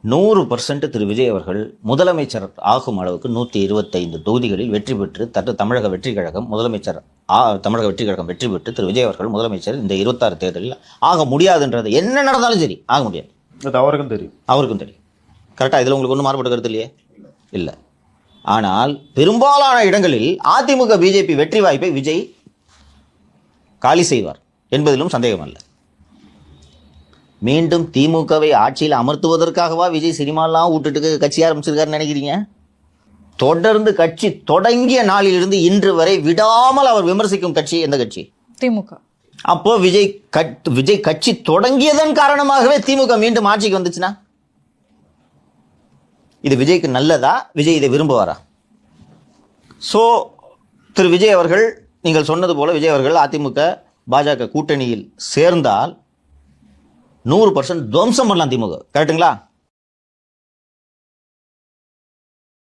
100% திரு விஜய் அவர்கள் முதலமைச்சர் ஆகும் அளவுக்கு 125 தொகுதிகளில் வெற்றி பெற்று தமிழக வெற்றி கழகம் முதலமைச்சர் தமிழக வெற்றி கழகம் வெற்றி பெற்று திரு விஜய் அவர்கள் முதலமைச்சர் இந்த 26 தேர்தலில் ஆக முடியாதுன்றது என்ன நடந்தாலும் சரி ஆக முடியாது. அவருக்கும் தெரியும். கரெக்டாக இதில் உங்களுக்கு ஒன்றும் மாறுபட்ட கருத்து இல்லையே? இல்லை. ஆனால் பெரும்பாலான இடங்களில் அதிமுக பிஜேபி வெற்றி வாய்ப்பை விஜய் காலி செய்வார் என்பதிலும் சந்தேகம் அல்ல. மீண்டும் திமுகவை ஆட்சியில் அமர்த்துவதற்காகவா விஜய் சினிமாலாம் விட்டுட்டு கட்சி ஆரம்பிச்சிருக்காருன்னு நினைக்கிறீங்க? தொடர்ந்து கட்சி தொடங்கிய நாளிலிருந்து இன்று வரை விடாமல் அவர் விமர்சிக்கும் கட்சி எந்த கட்சி? திமுக. அப்போ விஜய் கட்சி தொடங்கியதன் காரணமாகவே திமுக மீண்டும் ஆட்சிக்கு வந்துச்சுன்னா இது விஜய்க்கு நல்லதா? விஜய் இதை விரும்புவாரா? ஸோ திரு விஜய் அவர்கள், நீங்கள் சொன்னது போல விஜய் அவர்கள் அதிமுக பாஜக கூட்டணியில் சேர்ந்தால் 100% துவம்சம் பண்ணலாம் திமுக. கரெக்டுங்களா?